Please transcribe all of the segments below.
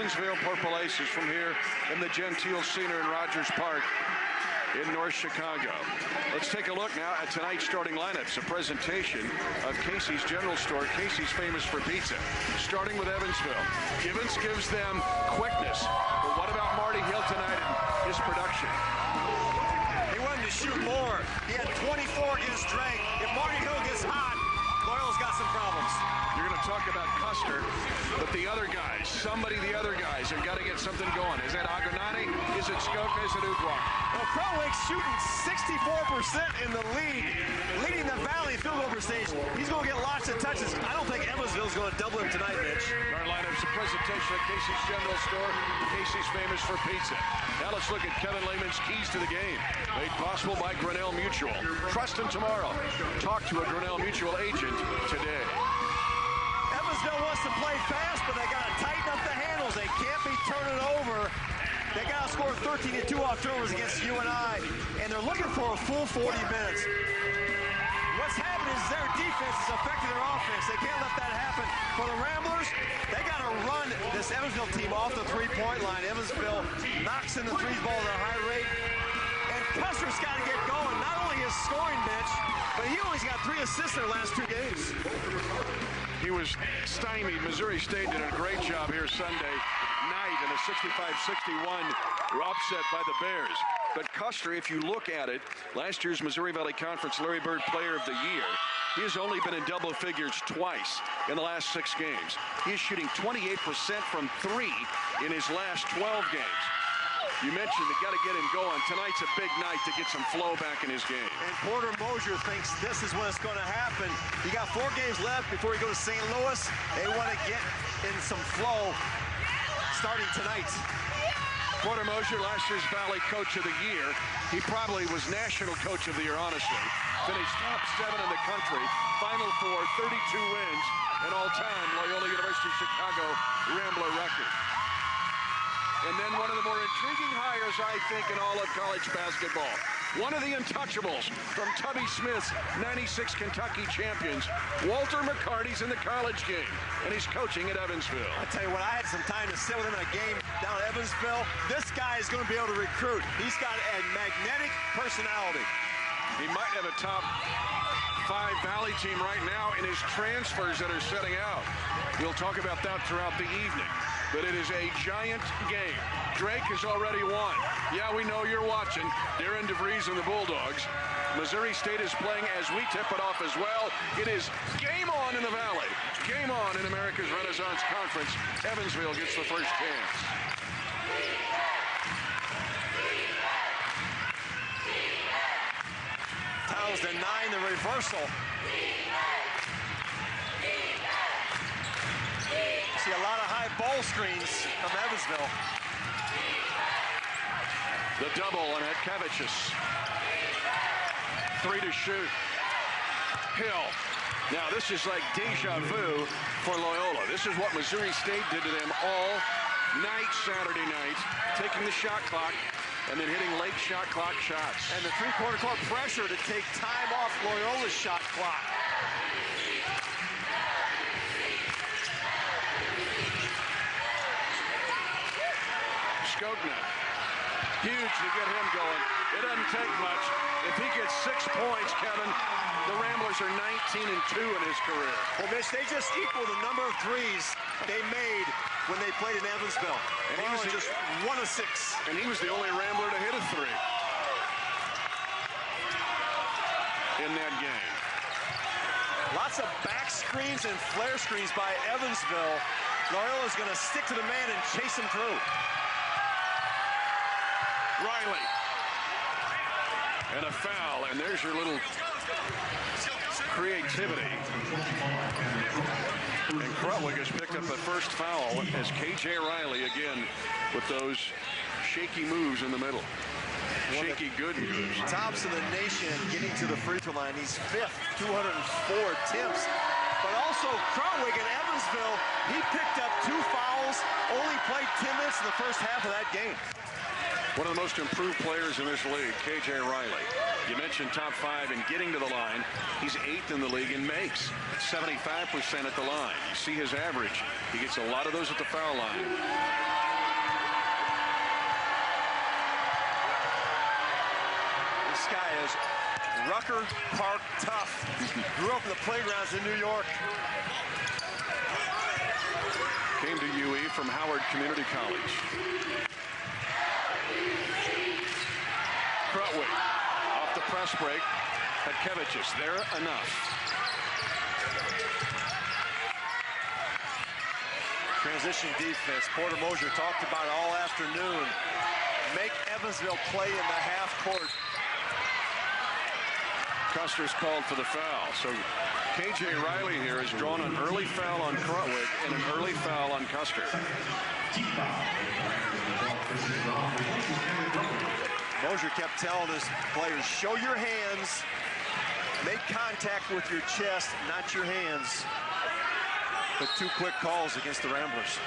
Evansville Purple Aces from here in the genteel scenery in Rogers Park in North Chicago. Let's take a look now at tonight's starting lineups, a presentation of Casey's General Store. Casey's famous for pizza. Starting with Evansville. Gibbons gives them quickness. But what about Marty Hill tonight and his production? He wanted to shoot more. He had 24 against Drake. If Marty Hill gets hot, Loyola's got some problems. You're going to talk about Custer, but the other guys, the other guys have got to get something going. Is that Agonani? Is it Skokna? Is it Udwar? Well, Crowwick's shooting 64% in the league, leading the Valley field goal percentage. He's going to get lots of touches. I don't think Evansville's going to double him tonight, Mitch. Our lineup's a presentation of Casey's General Store. Casey's famous for pizza. Now let's look at Kevin Lehman's keys to the game. Made possible by Grinnell Mutual. Trust him tomorrow. Talk to a Grinnell Mutual agent today. Evansville wants to play fast, but they got to tighten up the handles. They can't be turning over. They got to score 13-2 off turnovers against UNI, and they're looking for a full 40 minutes. What's happened is their defense has affected their offense. They can't let that happen. For the Ramblers, they got to run this Evansville team off the three-point line. Evansville knocks in the threes ball at a high rate, and Custer's got to get going. Not only his scoring bench, but he only's got 3 assists in their last 2 games. He was stymied. Missouri State did a great job here Sunday night in a 65-61 upset by the Bears. But Custer, if you look at it, last year's Missouri Valley Conference Larry Bird Player of the Year, he has only been in double figures twice in the last 6 games. He is shooting 28% from 3 in his last 12 games. You mentioned they got to get him going. Tonight's a big night to get some flow back in his game. And Porter Mosier thinks this is when it's going to happen. He got 4 games left before he goes to St. Louis. They want to get in some flow starting tonight. Porter Mosier, last year's Valley Coach of the Year. He probably was National Coach of the Year, honestly. Finished top 7 in the country. Final 4, 32 wins, and all-time Loyola University Chicago Rambler record. And then one of the more intriguing hires, I think, in all of college basketball. One of the untouchables from Tubby Smith's 96 Kentucky champions, Walter McCarty's in the college game, and he's coaching at Evansville. I tell you what, I had some time to sit with him in a game down at Evansville. This guy is going to be able to recruit. He's got a magnetic personality. He might have a top 5 Valley team right now in his transfers that are setting out. We'll talk about that throughout the evening. But it is a giant game. Drake has already won. Yeah, we know you're watching. Darren DeVries and the Bulldogs. Missouri State is playing as we tip it off as well. It is game on in the Valley. Game on in America's Renaissance Conference. Evansville gets the first chance. Towns denying the reversal. See a lot of high ball screens from Evansville. The double on Hetkevicius. 3 to shoot. Hill. Now this is like deja vu for Loyola. This is what Missouri State did to them all night Saturday night, taking the shot clock and then hitting late shot clock shots. And the three-quarter court pressure to take time off Loyola's shot clock. Skokna. Huge to get him going. It doesn't take much. If he gets 6 points, Kevin, the Ramblers are 19-2 in his career. Well, Mitch, they just equal the number of threes they made when they played in Evansville. And he was just 1 of 6. And he was the only Rambler to hit a 3 in that game. Lots of back screens and flare screens by Evansville. Loyola's going to stick to the man and chase him through. Riley. And a foul, and there's your little creativity. And Crutwig has picked up the first foul as KJ Riley again with those shaky moves in the middle. Shaky good moves. Tops of the nation getting to the free throw line. He's 5th, 204 attempts. But also Crutwig in Evansville, he picked up 2 fouls, only played 10 minutes in the first half of that game. One of the most improved players in this league, KJ Riley. You mentioned top 5 in getting to the line. He's 8th in the league in makes, 75% at the line. You see his average. He gets a lot of those at the foul line. guy is Rucker Park tough. Grew up in the playgrounds in New York. Came to UE from Howard Community College. Krutwig off the press break. Petkevichus there enough. Transition defense. Porter Moser talked about it all afternoon. Make Evansville play in the half court. Custer's called for the foul. So KJ Riley here has drawn an early foul on Krutwig and an early foul on Custer. Moser kept telling his players, show your hands, make contact with your chest, not your hands. But 2 quick calls against the Ramblers.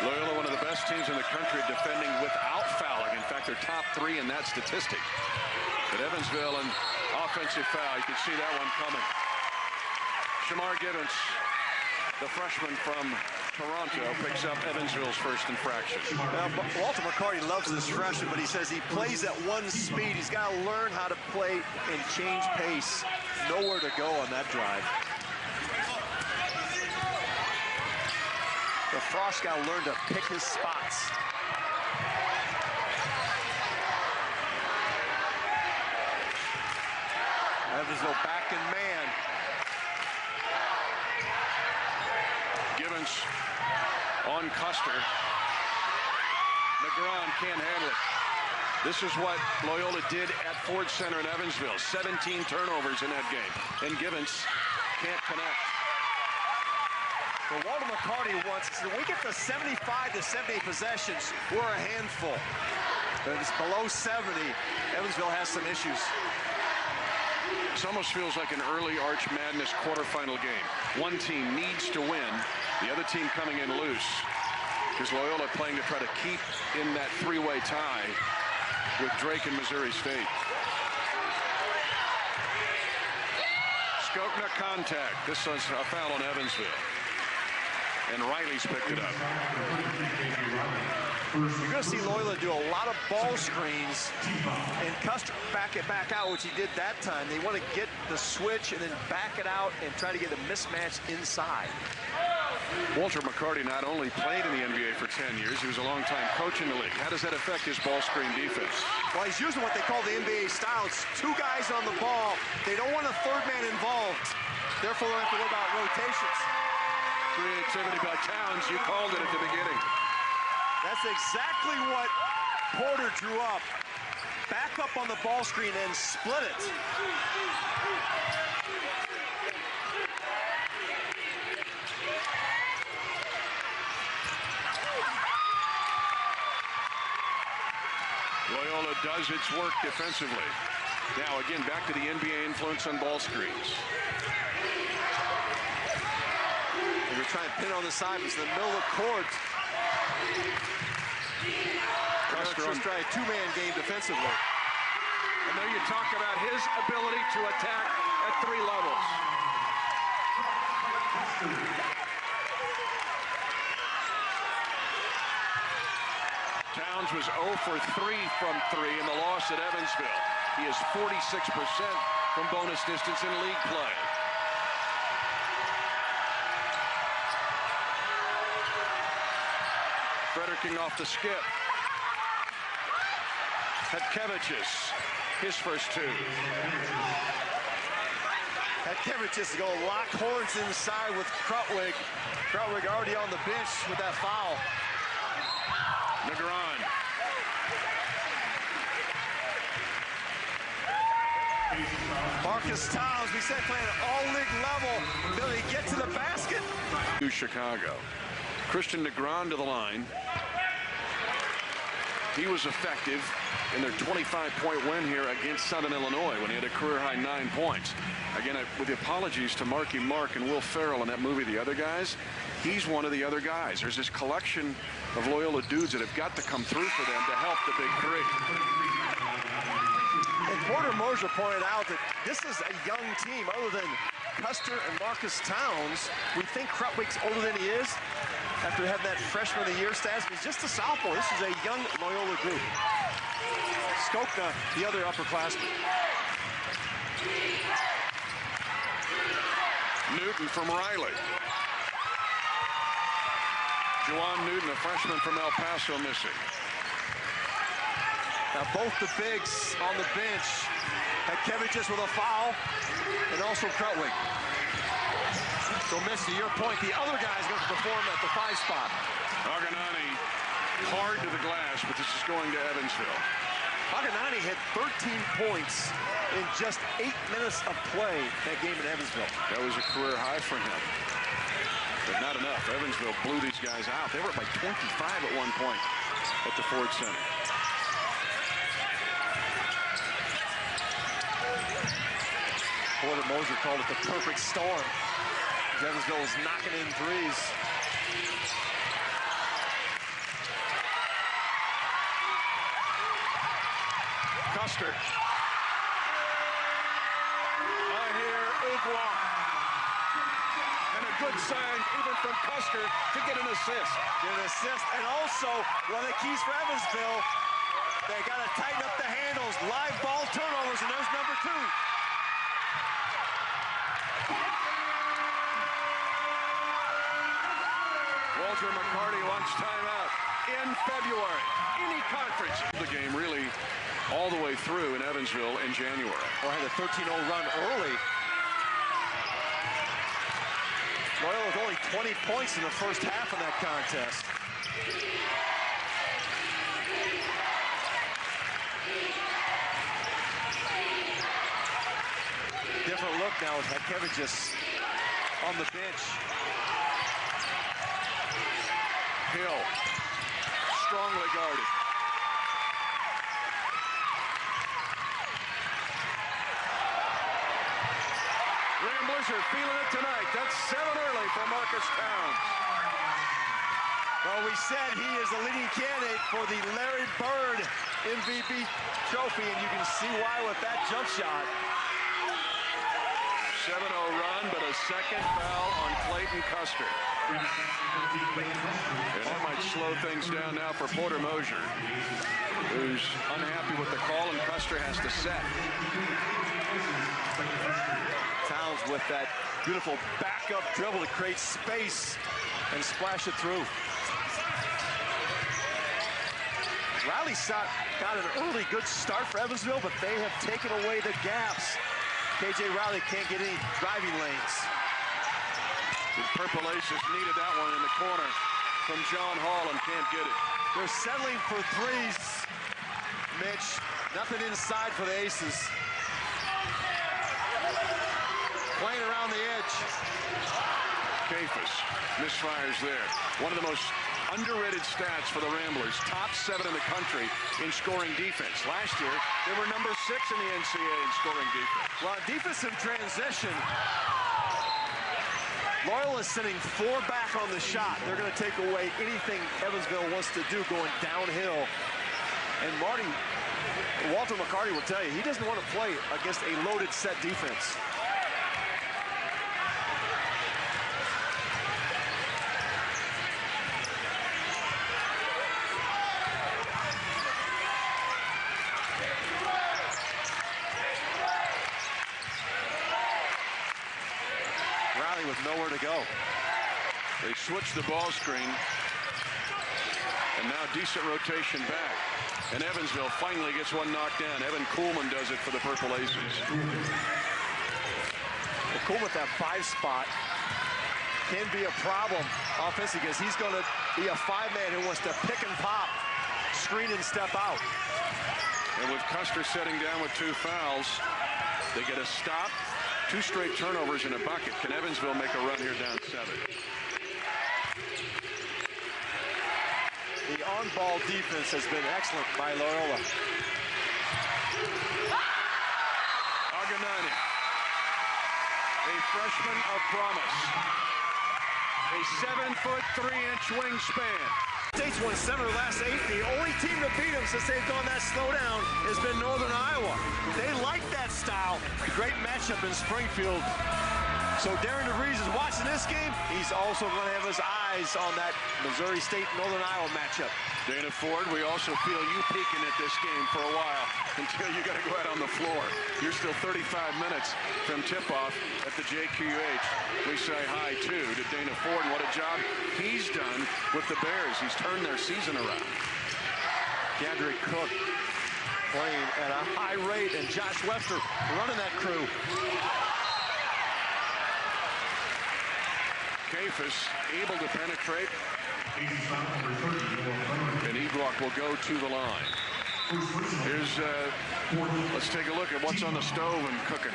Loyola, one of the best teams in the country defending without fouling. In fact, they're top 3 in that statistic. But Evansville, an offensive foul. You can see that one coming. Shamar Gibbons, the freshman from Toronto, picks up Evansville's first infraction. Now, Walter McCarty loves this freshman, but he says he plays at one speed. He's got to learn how to play and change pace. Nowhere to go on that drive. The Frost got to learn to pick his spots. Evansville back in man. Gibbons on Custer. Negron can't handle it. This is what Loyola did at Ford Center in Evansville. 17 turnovers in that game. And Gibbons can't connect. Well, Walter McCarty wants, so we get to 75 to 78 possessions, we're a handful. But it's below 70, Evansville has some issues. This almost feels like an early Arch Madness quarterfinal game. One team needs to win, the other team coming in loose. Because Loyola playing to try to keep in that 3-way tie with Drake and Missouri State. Skokna contact. This is a foul on Evansville. And Riley's picked it up. You're going to see Loyola do a lot of ball screens and Custer back it back out, which he did that time. They want to get the switch and then back it out and try to get a mismatch inside. Walter McCarty not only played in the NBA for 10 years, he was a longtime coach in the league. How does that affect his ball screen defense? Well, he's using what they call the NBA style. It's 2 guys on the ball. They don't want a 3rd man involved. Therefore, they have to worry about rotations. Creativity by Towns. You called it at the beginning. That's exactly what Porter drew up. Back up on the ball screen and split it. Loyola does its work defensively. Now, again, back to the NBA influence on ball screens. They're trying to pin on the side. It's in the middle of the court. Custer just try a 2-man game defensively. And there you talk about his ability to attack at 3 levels. Towns was 0 for 3 from 3 in the loss at Evansville. He is 46% from bonus distance in league play. Fredericking off the skip. Petkevichus, his first 2. Petkevichus is going to lock horns inside with Krutwig. Krutwig already on the bench with that foul. Negron. Marcus Towns, we said playing at all-league level. Ability to get to the basket. Chicago. Christian Negron to the line. He was effective in their 25-point win here against Southern Illinois when he had a career-high 9 points. Again, with the apologies to Marky Mark and Will Ferrell in that movie, The Other Guys, he's one of the other guys. There's this collection of Loyola dudes that have got to come through for them to help the Big Three. And Porter Moser pointed out that this is a young team other than Custer and Marcus Towns. We think Krutwig's older than he is after having that freshman of the year status. He's just a sophomore. This is a young Loyola group. Skokna, the other upperclassman. Newton from Riley. Juwan Newton, a freshman from El Paso, missing. Now both the bigs on the bench. Hakevichus with a foul, and also Krutwig. So, Misty, your point, the other guy's going to perform at the 5 spot. Aganani hard to the glass, but this is going to Evansville. Aganani had 13 points in just 8 minutes of play that game in Evansville. That was a career high for him. But not enough. Evansville blew these guys out. They were up by 25 at one point at the Ford Center. Porter Moser called it the perfect storm. Evansville was knocking in threes. Custer. I hear Ugwa. And a good sign even from Custer to get an assist. Get an assist, and also one of the keys for Evansville, they got to tighten up the handles. Live ball turnovers, and there's number 2. Walter McCarty wants timeout in February. Any conference. The game really all the way through in Evansville in January. Well, had a 13-0 run early. Loyola with only 20 points in the first half of that contest. Different look now with Hakevichus on the bench. Hill, strongly guarded. Ramblers are feeling it tonight. That's 7 early for Marcus Towns. Well, we said he is the leading candidate for the Larry Bird MVP trophy, and you can see why with that jump shot. 7-0 run, but a second foul on Clayton Custer. And that might slow things down now for Porter Moser, who's unhappy with the call, and Custer has to set. Towns with that beautiful backup dribble to create space and splash it through. Riley got an early good start for Evansville, but they have taken away the gaps. KJ Riley can't get any driving lanes. The Purple Aces needed that one in the corner from John Hall and can't get it. They're settling for threes, Mitch. Nothing inside for the Aces. Playing around the edge. Kafis misfires there. One of the most underrated stats for the Ramblers. Top 7 in the country in scoring defense. Last year, they were number 6 in the NCAA in scoring defense. Well, defensive transition, Loyola is sitting 4 back on the shot. They're going to take away anything Evansville wants to do going downhill. And Walter McCarty will tell you, he doesn't want to play against a loaded set defense. With nowhere to go. They switched the ball screen, and now decent rotation back. And Evansville finally gets one knocked down. Evan Kuhlman does it for the Purple Aces. Well, Kuhlman with that 5 spot can be a problem offensively because he's going to be a 5-man who wants to pick and pop, screen and step out. And with Custer setting down with 2 fouls, they get a stop. 2 straight turnovers in a bucket. Can Evansville make a run here down 7? The on-ball defense has been excellent by Loyola. Aganani, a freshman of promise. A 7-foot 3-inch wingspan. State's won 7 of the last 8. The only team to beat them since they've gone that slow down has been Northern Iowa. They like that style. A great matchup in Springfield. So Darren DeVries is watching this game. He's also going to have his eyes on that Missouri State-Northern Iowa matchup. Dana Ford, we also feel you peeking at this game for a while until you got to go out on the floor. You're still 35 minutes from tip-off at the JQH. We say hi, too, to Dana Ford and what a job he's done with the Bears. He's turned their season around. DeAndre Cook playing at a high rate, and Josh Webster running that crew. Kafis able to penetrate. And Ebrock will go to the line. Let's take a look at what's on the stove and cooking.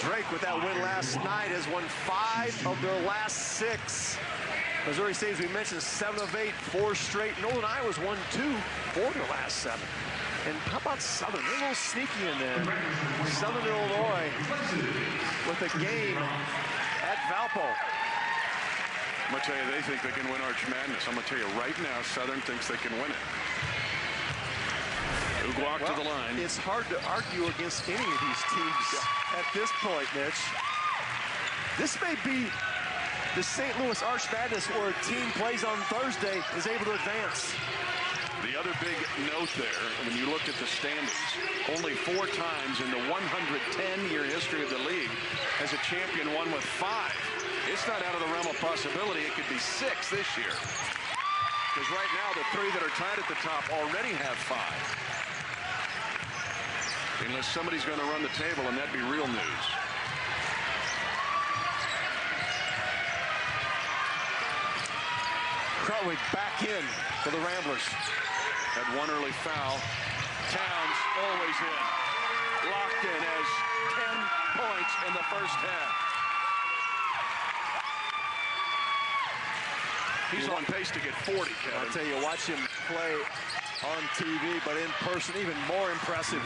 Drake, with that win last night, has won 5 of their last 6. Missouri State, as we mentioned, 7 of 8, 4 straight. Northern Iowa's won 2 for their last 7. And how about Southern? They're a little sneaky in there. Southern Illinois with a game at Valpo. I'm going to tell you, they think they can win Arch Madness. I'm going to tell you right now, Southern thinks they can win it. Uguak to the line. It's hard to argue against any of these teams at this point, Mitch. This may be the St. Louis Arch Madness where a team plays on Thursday is able to advance. The other big note there, when you look at the standings, only 4 times in the 110-year history of the league has a champion won with 5. It's not out of the realm of possibility. It could be 6 this year. Because right now, the 3 that are tied at the top already have 5. Unless somebody's going to run the table, and that'd be real news. Krutwig back in for the Ramblers. Had one early foul. Towns always in. Locked in as 10 points in the first half. He's on pace to get 40, Kevin. I'll tell you, watch him play on TV, but in person, even more impressive.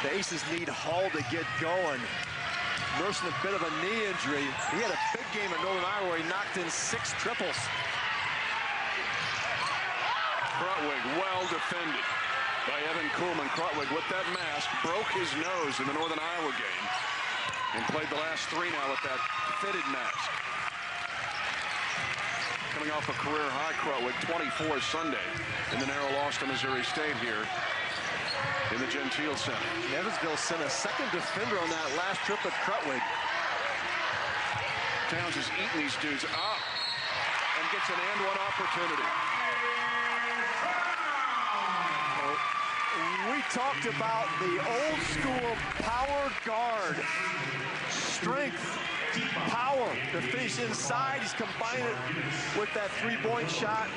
The Aces need Hall to get going. Nursing a bit of a knee injury. He had a big game at Northern Iowa where he knocked in 6 triples. Krutwig well defended by Evan Kuhlman. Krutwig with that mask broke his nose in the Northern Iowa game and played the last 3 now with that fitted mask. Coming off a career high, Krutwig, 24 Sunday in the narrow loss to Missouri State here in the Gentile Center. Evansville sent a second defender on that last trip at Krutwig. Towns is eating these dudes up and gets an and 1 opportunity. We talked about the old school power guard. Strength, power to finish inside. He's combined it with that 3-point shot.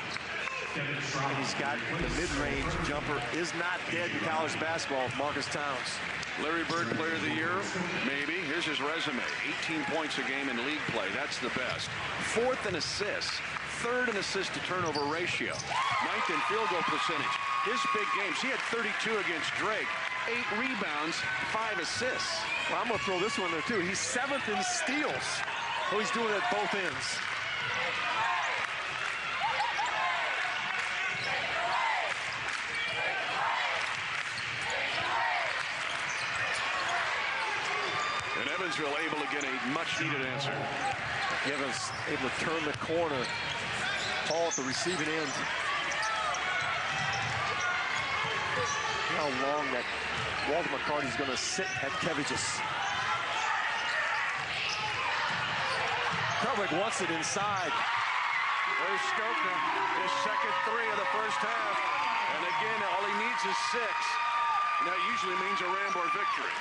And he's got the mid-range jumper. Is not dead in college basketball, Marcus Towns. Larry Bird Player of the Year, maybe. Here's his resume. 18 points a game in league play. That's the best. 4th in assists. 3rd in assist to turnover ratio. 9th in field goal percentage. His big games, he had 32 against Drake. 8 rebounds, 5 assists. Well, I'm going to throw this one there, too. He's 7th in steals. So he's doing it at both ends. And Evansville able to get a much-needed answer. Evans able to turn the corner. Paul at the receiving end. How long that Walter McCarty's going to sit at Keviges. Krutwig wants it inside. There's Skokna, his second 3 of the first half. And again, all he needs is 6. And that usually means a Rambler victory.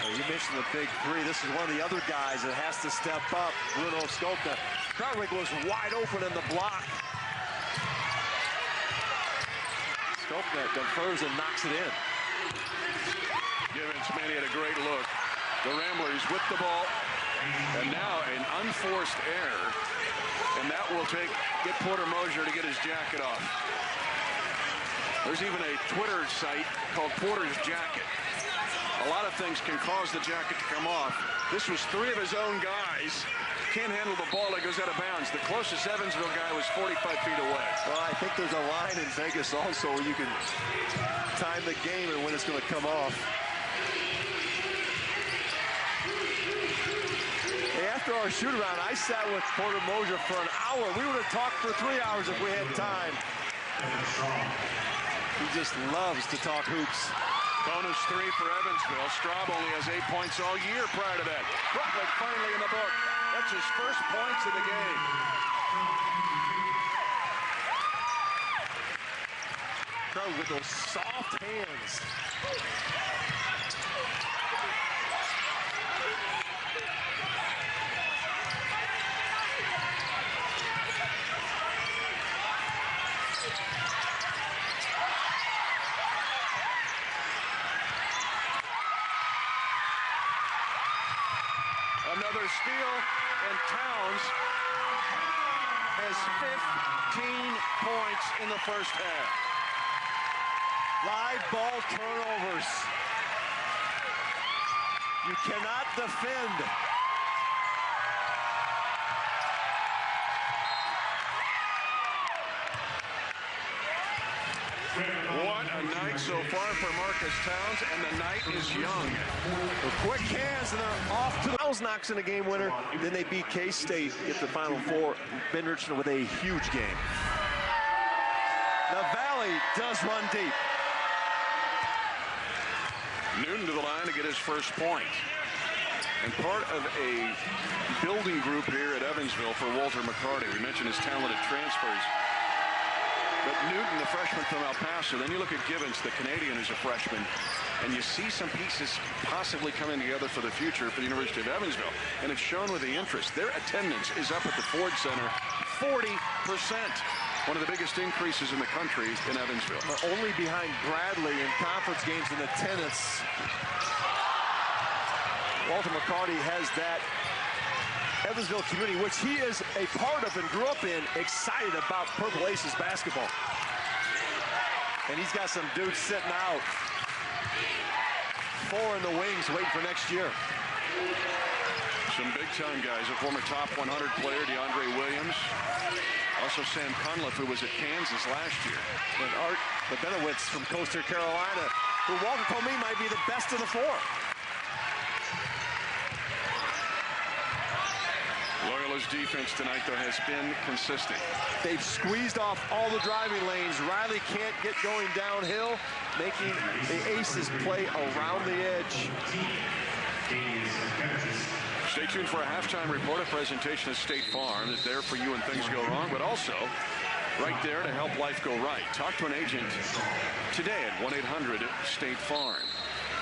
Well, you mentioned the big 3. This is one of the other guys that has to step up. Bruno Skokna. Krutwig was wide open in the block. Skokna defers and knocks it in. Givens, man, he had a great look. The Ramblers with the ball. And now an unforced error. And that will get Porter Mosier to get his jacket off. There's even a Twitter site called Porter's Jacket. A lot of things can cause the jacket to come off. This was 3 of his own guys. Can't handle the ball. It goes out of bounds. The closest Evansville guy was 45 feet away. Well, I think there's a line in Vegas also where you can time the game and when it's going to come off. Hey, after our shoot-around, I sat with Porter Moser for an hour. We would have talked for 3 hours if we had time. He just loves to talk hoops. Bonus 3 for Evansville. Straub only has 8 points all year prior to that. Krutwig finally in the book. That's his first points of the game. Krutwig with those soft hands. Another steal, and Towns has 15 points in the first half. Live ball turnovers. You cannot defend. What a night so far for Marcus Towns, and the night is young. Quick hands, and they're off to the Towns knocks in a game winner. Then they beat K-State, get the Final Four. Ben Richardson with a huge game. The Valley does run deep. Newton to the line to get his first point. And part of a building group here at Evansville for Walter McCarty. We mentioned his talented transfers. But Newton, the freshman from El Paso, then you look at Gibbons, the Canadian who's a freshman, and you see some pieces possibly coming together for the future for the University of Evansville. And it's shown with the interest. Their attendance is up at the Ford Center 40%. One of the biggest increases in the country in Evansville. Only behind Bradley in conference games in attendance. Walter McCarty has that Evansville community, which he is a part of and grew up in, excited about Purple Aces basketball. And he's got some dudes sitting out. 4 in the wings waiting for next year. Some big-time guys. A former top 100 player, DeAndre Williams. Also Sam Cunliffe, who was at Kansas last year. And Art Benowitz from Coastal Carolina, who Walter told me might be the best of the 4. Loyola's defense tonight, though, has been consistent. They've squeezed off all the driving lanes. Riley can't get going downhill, making the Aces play around the edge. Stay tuned for a halftime report, a presentation of State Farm. Is there for you when things go wrong, but also right there to help life go right. Talk to an agent today at 1-800-STATE-FARM.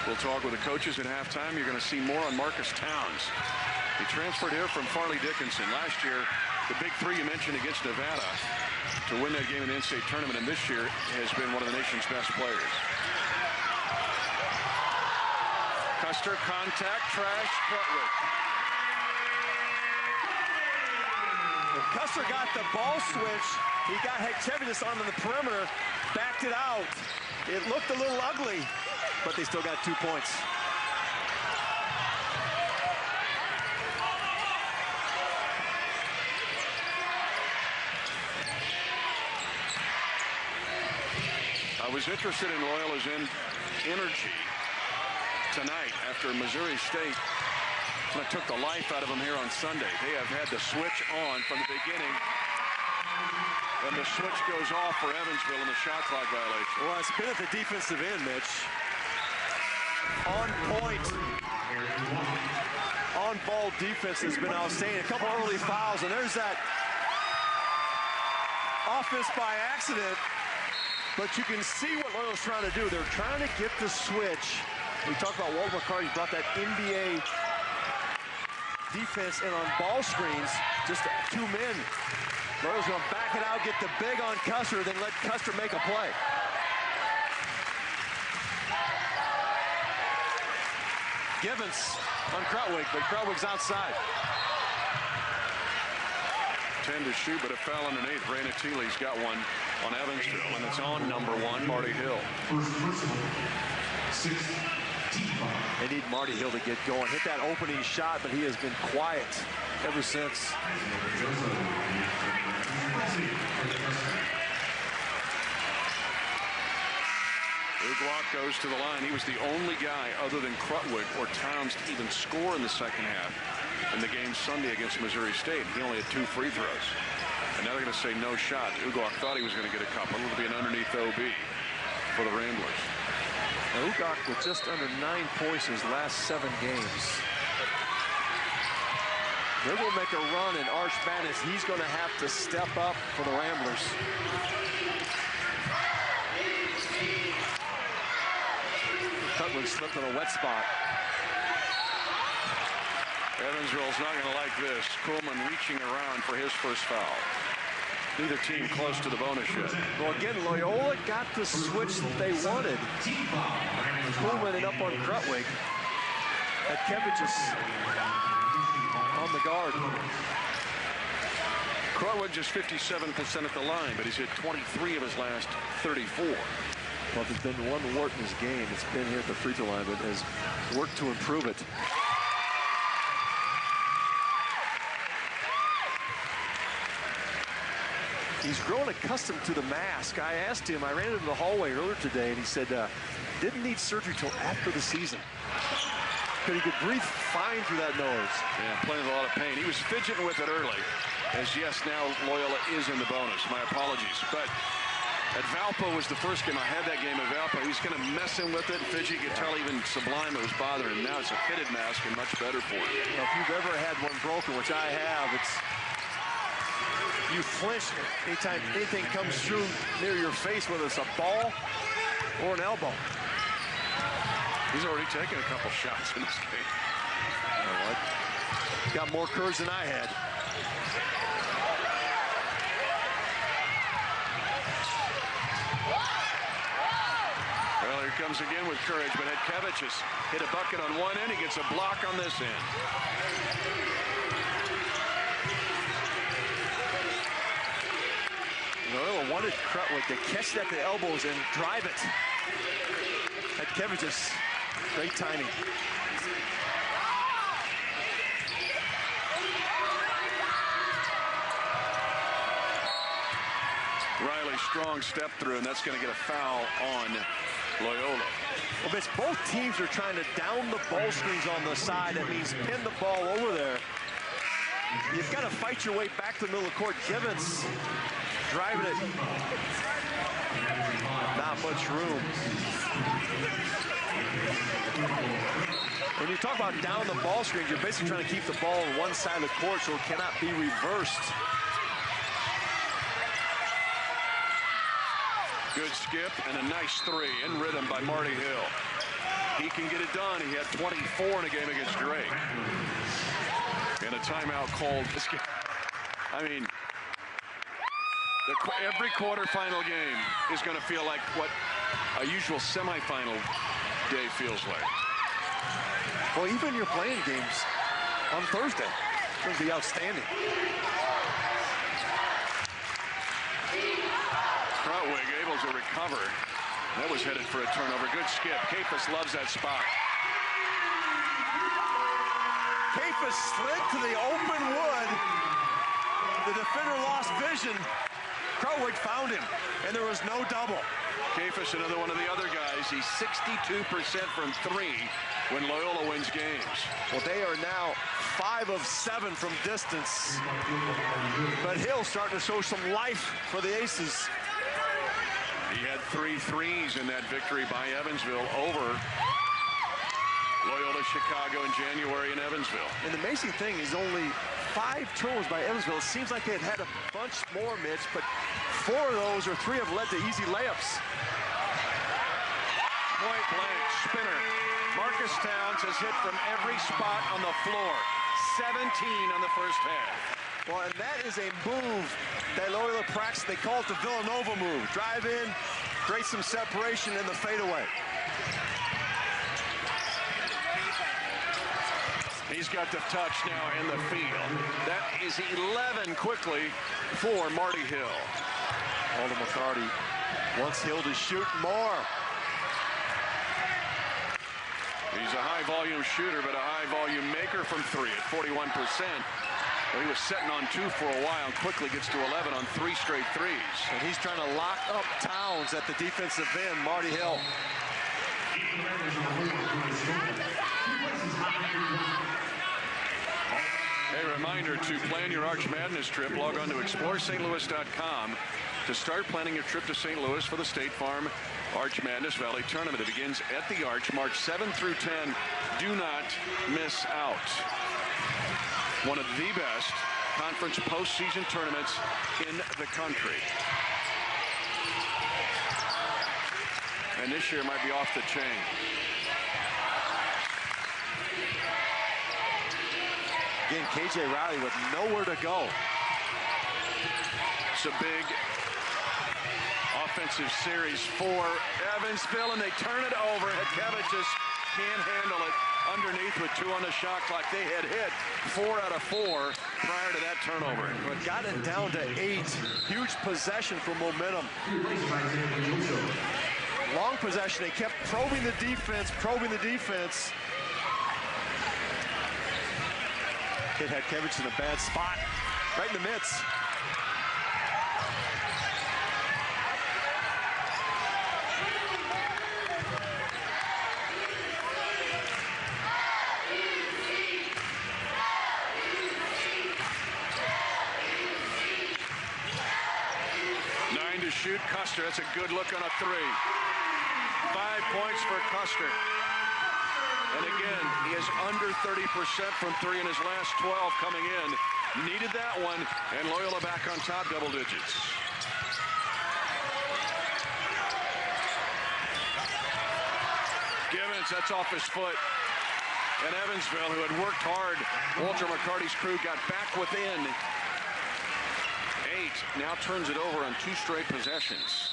We'll talk with the coaches at halftime. You're going to see more on Marcus Towns. He transferred here from Farley Dickinson. Last year, the big 3 you mentioned against Nevada to win that game in the in-state tournament, and this year has been one of the nation's best players. Custer, contact, trash, Krutwig. Custer got the ball switch. He got Hekchevitis on the perimeter, backed it out. It looked a little ugly, but they still got 2 points. I was interested in Loyola's energy tonight after Missouri State took the life out of them here on Sunday. They have had the switch on from the beginning, and the switch goes off for Evansville in the shot clock violation. Well, it's been at the defensive end, Mitch. On point. On-ball defense has been outstanding. A couple early fouls, and there's that offense by accident. But you can see what Loyola's trying to do. They're trying to get the switch. We talked about Walter McCarty brought that NBA defense in on ball screens, just 2 men. Loyola's going to back it out, get the big on Custer, then let Custer make a play. Gibbons on Krutwig, but Krutwig's outside. 10 to shoot, but a foul underneath. Raina Thiele's got one on Evansville, and it's on number 1, Marty Hill. They need Marty Hill to get going. Hit that opening shot, but he has been quiet ever since. Uguak goes to the line. He was the only guy other than Krutwig or Towns to even score in the second half in the game Sunday against Missouri State. He only had 2 free throws. And now they're going to say no shot. Uguak thought he was going to get a couple. It'll be an underneath OB for the Ramblers. Now, Uguak with just under 9 points in his last 7 games. They're going to make a run in Arch Madness. He's going to have to step up for the Ramblers. Krutwig slipped in a wet spot. Evansville's not going to like this. Kuhlman reaching around for his first foul. Neither team close to the bonus yet. Well, again, Loyola got the switch that they wanted. Kuhlman and up on Krutwig. Kevich on the guard. Krutwig just 57% at the line, but he's hit 23 of his last 34. Well, there's been one wart in his game. It's been here at the free throw line, but has worked to improve it. He's grown accustomed to the mask. I asked him, I ran into the hallway earlier today, and he said didn't need surgery till after the season. But he could breathe fine through that nose. Yeah, playing with a lot of pain. He was fidgeting with it early, as yes, now Loyola is in the bonus. My apologies. But at Valpo was the first game. I had that game at Valpo. He's kind of messing with it. Fidget, you could tell even Sublime it was bothering him. Now it's a fitted mask and much better for him. Well, if you've ever had one broken, which I have, it's you flinch anytime anything comes through near your face, whether it's a ball or an elbow. He's already taken a couple shots in this game. You know what? Got more courage than I had. Well, here comes again with courage, but Kevich has hit a bucket on one end. He gets a block on this end. Loyola wanted Krutwig to catch it at the elbows and drive it. Kevich is great timing. Riley strong step through, and that's going to get a foul on Loyola. Well, Mitch, both teams are trying to down the ball screens on the side. That means pin the ball over there. You've got to fight your way back to the middle of the court. Givens driving it. Not much room. When you talk about down the ball screens, you're basically trying to keep the ball on one side of the court so it cannot be reversed. Good skip and a nice 3 in rhythm by Marty Hill. He can get it done. He had 24 in a game against Drake. And a timeout called this game. I mean, every quarterfinal game is going to feel like what a usual semifinal day feels like. Well, even your playing games on Thursday it's going to be outstanding. Krutwig able to recover. That was headed for a turnover. Good skip. Kapus loves that spot. Kapus slid to the open wood. The defender lost vision. Krutwig found him, and there was no double. Kapus, another one of the other guys. He's 62% from 3 when Loyola wins games. Well, they are now 5 of 7 from distance. But Hill starting to show some life for the Aces. He had 3 threes in that victory by Evansville over Loyola Chicago in January in Evansville. And the amazing thing is only 5 turnovers by Evansville. It seems like they had a bunch more, Mitch, but 4 of those or 3 have led to easy layups. Point blank, spinner. Marcus Towns has hit from every spot on the floor. 17 on the first half. Well, and that is a move that Loyola practiced. They call it the Villanova move. Drive in, create some separation in the fadeaway. He's got the touch now in the field. That is 11 quickly for Marty Hill. Alden McCarty wants Hill to shoot more. He's a high-volume shooter, but a high-volume maker from three at 41%. Well, he was setting on 2 for a while and quickly gets to 11 on 3 straight threes. And he's trying to lock up Towns at the defensive end, Marty Hill. A reminder to plan your Arch Madness trip. Log on to ExploreSt.Louis.com to start planning your trip to St. Louis for the State Farm Arch Madness Valley Tournament. It begins at the Arch March 7 through 10. Do not miss out. One of the best conference postseason tournaments in the country. And this year might be off the chain. Again, KJ Riley with nowhere to go. It's a big offensive series for Evansville, and they turn it over. Hedkevich just can't handle it underneath with 2 on the shot clock. They had hit 4 out of 4 prior to that turnover. But got it down to 8. Huge possession for momentum. Long possession. They kept probing the defense, Hit Hedkevich in a bad spot, right in the midst. Shoot Custer. That's a good look on a 3. 5 points for Custer. And again, he is under 30% from 3 in his last 12 coming in. Needed that one, and Loyola back on top, double digits. Givens, that's off his foot. And Evansville, who had worked hard, Walter McCarty's crew got back within 8, now turns it over on 2 straight possessions.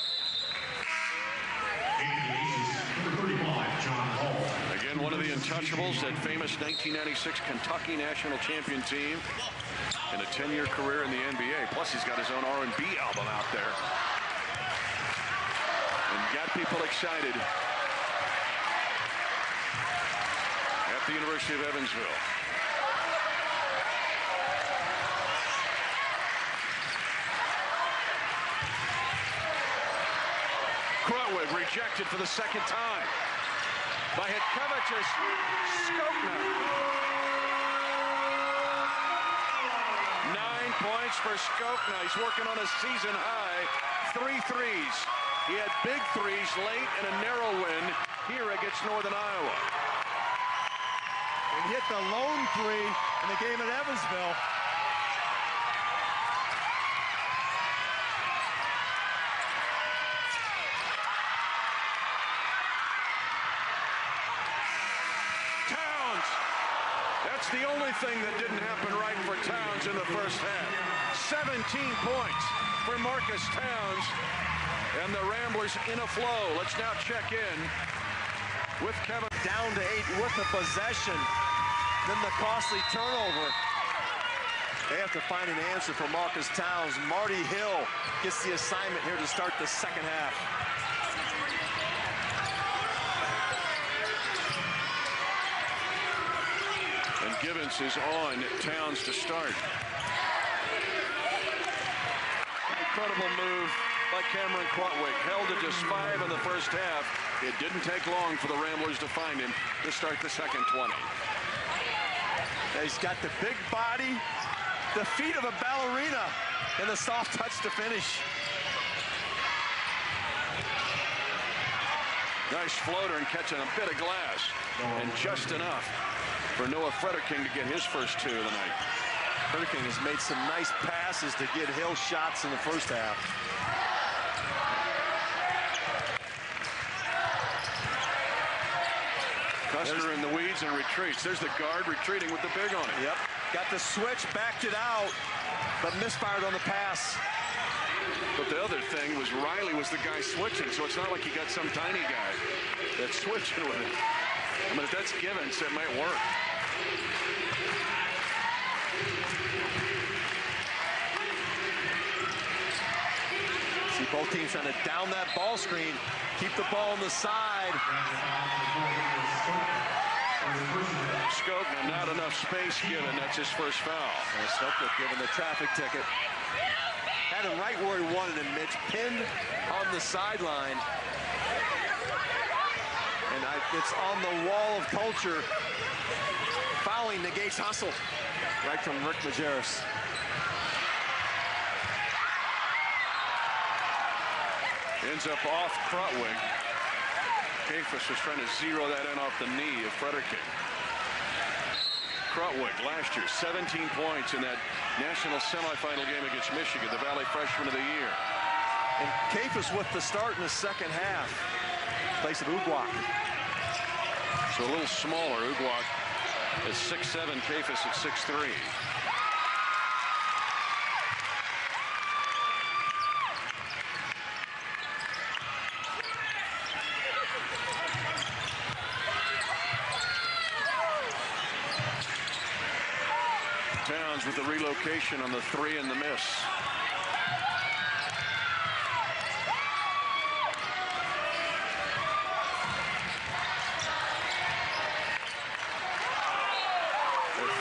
Again, one of the untouchables, that famous 1996 Kentucky national champion team, and a 10-year career in the NBA. Plus, he's got his own R&B album out there. And got people excited at the University of Evansville. Krutwig rejected for the second time by Hedkevich's Skokna. 9 points for Skokna. He's working on a season high. 3 threes. He had big threes late in a narrow win here against Northern Iowa. And hit the lone 3 in the game at Evansville. That's the only thing that didn't happen right for Towns in the first half. 17 points for Marcus Towns, and the Ramblers in a flow. Let's now check in with Kevin. Down to 8 with the possession, then the costly turnover. They have to find an answer for Marcus Towns. Marty Hill gets the assignment here to start the second half. And Givens is on Towns to start. Incredible move by Cameron Krutwig. Held to just 5 in the first half. It didn't take long for the Ramblers to find him to start the second 20. He's got the big body, the feet of a ballerina, and the soft touch to finish. Nice floater and catching a bit of glass. And just enough for Noah Frederking to get his first 2 of the night. Frederking has made some nice passes to get Hill shots in the first half. Custer in the weeds and retreats. There's the guard retreating with the big on it. Yep, got the switch, backed it out, but misfired on the pass. But the other thing was Riley was the guy switching, so it's not like he got some tiny guy that's switching with it. I mean, if that's Givens, it might work. See both teams trying to down that ball screen, keep the ball on the side. Skogna, not enough space given. That's his first foul. And Skogna given the traffic ticket. Had him right where he wanted him, Mitch. Pinned on the sideline. And it's on the wall of culture. Fouling negates hustle. Right from Rick Majerus. Ends up off Krutwig. Kafus was trying to zero that in off the knee of Fredericking. Krutwig last year, 17 points in that national semifinal game against Michigan, the Valley Freshman of the Year. And Kafus with the start in the second half. Place of Ugwak. So a little smaller. Ugwak is 6'7", Kafus at 6'3". Towns with the relocation on the 3 and the miss.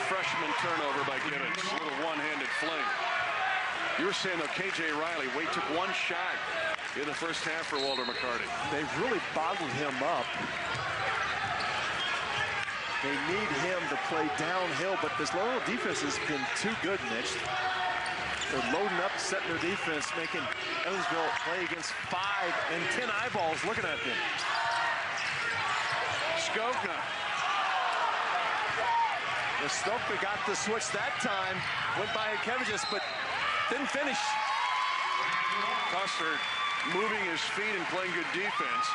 Freshman turnover by Gibbons. A little one-handed fling. You were saying, though, K.J. Riley, Wade took one shot in the first half for Walter McCarty. They've really bottled him up. They need him to play downhill, but this Loyola defense has been too good, Mitch. They're loading up, setting their defense, making Evansville play against 5 and 10 eyeballs looking at them. Skogna. Skogna got the switch that time, went by Kevicius, but didn't finish. Custer moving his feet and playing good defense.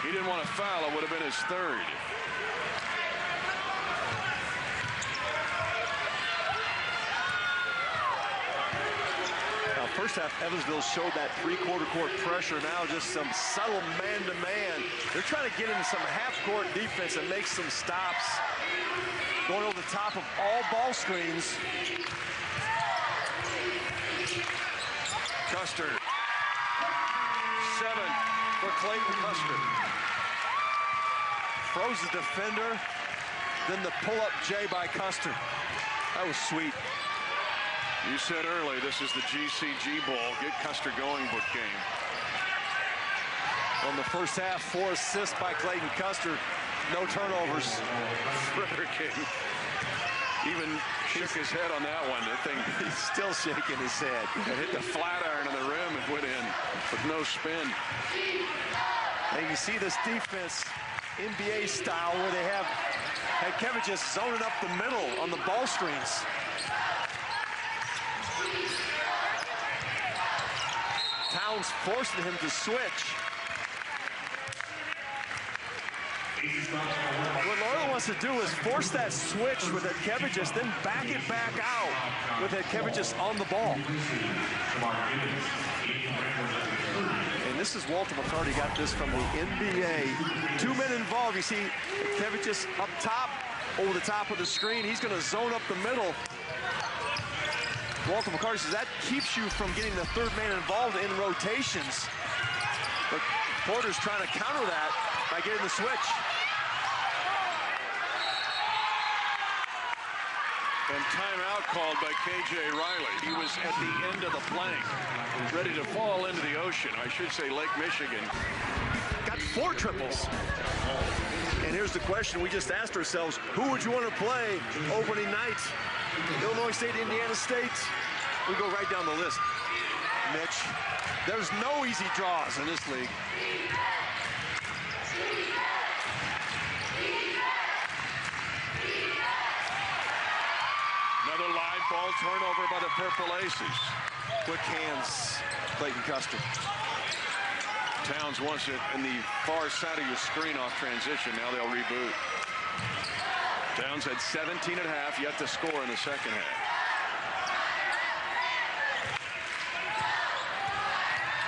He didn't want to foul. It would have been his third. Now, first half, Evansville showed that three-quarter court pressure. Now just some subtle man-to-man. They're trying to get into some half-court defense and make some stops. Going over the top of all ball screens. Custer. 7 for Clayton Custer. Froze the defender. Then the pull-up J by Custer. That was sweet. You said early, this is the GCG Bowl. Get Custer going book game. On the first half, 4 assists by Clayton Custer. No turnovers. Fredericking even shook his head on that one. That thing, he's still shaking his head. It hit the flat iron on the rim and went in with no spin. And you see this defense, NBA style, where they had Kevicius zoning up the middle on the ball screens. Towns forcing him to switch. What Loyola wants to do is force that switch with Kevicius, then back it back out with Kevicius on the ball. And this is Walter McCarty, got this from the NBA. 2 men involved. You see Kevicius up top, over the top of the screen. He's going to zone up the middle. Walter McCarty says that keeps you from getting the third man involved in rotations. But Porter's trying to counter that by getting the switch. And timeout called by K.J. Riley. He was at the end of the plank, ready to fall into the ocean. I should say Lake Michigan. Got 4 triples. And here's the question we just asked ourselves, who would you want to play opening night? Illinois State, Indiana State? We go right down the list. Mitch, there's no easy draws in this league. Another live ball turnover by the Purple Aces. Quick hands, Clayton Custer. Towns wants it in the far side of your screen off transition. Now they'll reboot. Towns had 17 at half, yet to score in the second half.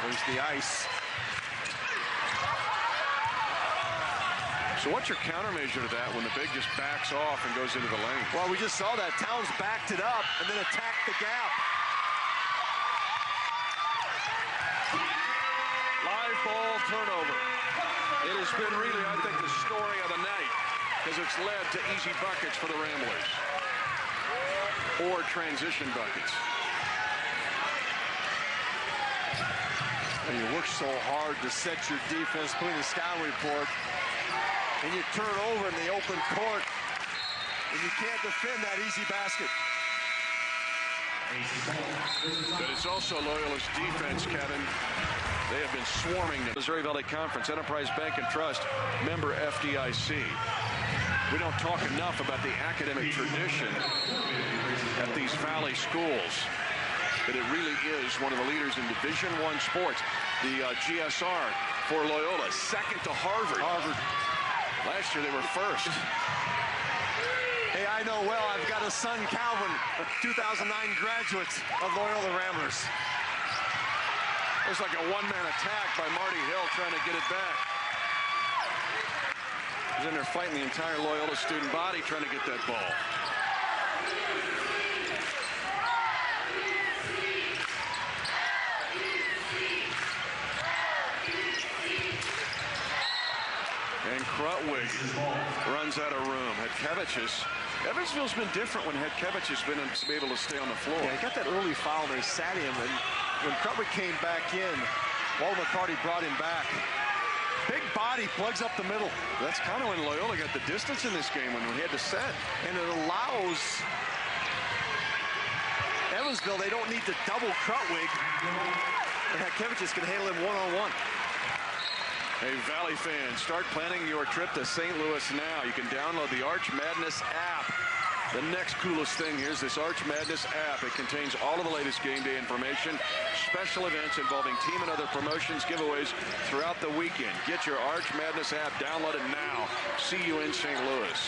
There's the ice. So what's your countermeasure to that when the big just backs off and goes into the lane? Well, we just saw that. Towns backed it up and then attacked the gap. Live ball turnover. It has been really, I think, the story of the night. because it's led to easy buckets for the Ramblers. Or transition buckets. And you work so hard to set your defense, putting the scouting report, and you turn over in the open court, and you can't defend that easy basket. But it's also Loyola's defense, Kevin. They have been swarming the Missouri Valley Conference, Enterprise Bank and Trust, member FDIC. We don't talk enough about the academic tradition at these Valley schools, but it really is one of the leaders in Division I sports. The GSR for Loyola, second to Harvard. Last year they were first. Hey, I know well, I've got a son, Calvin, 2009 graduate of Loyola Ramblers. It was like a one-man attack by Marty Hill trying to get it back. He's in there fighting the entire Loyola student body trying to get that ball. And Krutwig runs out of room. Hedkevich's. Evansville's been different when Hedkevich's been able to stay on the floor. Yeah, he got that early foul and they sat him. And when Krutwig came back in, Walter McCarty brought him back. Big body, plugs up the middle. That's kind of when Loyola got the distance in this game when we had to set. And it allows Evansville, they don't need to double Krutwig. And Hedkevich's can handle him one-on-one. Hey, Valley fans, start planning your trip to St. Louis now. You can download the Arch Madness app. The next coolest thing here is this Arch Madness app. It contains all of the latest game day information, special events involving team and other promotions, giveaways throughout the weekend. Get your Arch Madness app. Download it now. See you in St. Louis.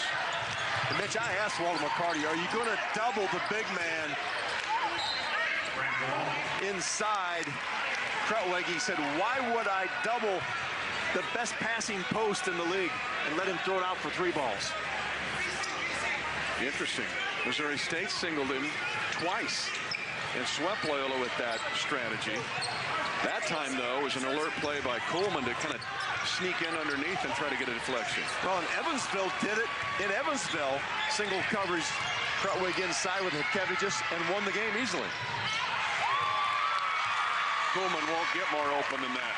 And Mitch, I asked Walter McCarty, are you going to double the big man inside Krutwig? He said, why would I double the best passing post in the league and let him throw it out for 3 balls? Interesting. Missouri State singled him twice and swept Loyola with that strategy. That time, though, was an alert play by Coleman to kind of sneak in underneath and try to get a deflection. Well, and Evansville did it. In Evansville, single coverage Krutwig inside with Hedkevich's and won the game easily. Coleman won't get more open than that.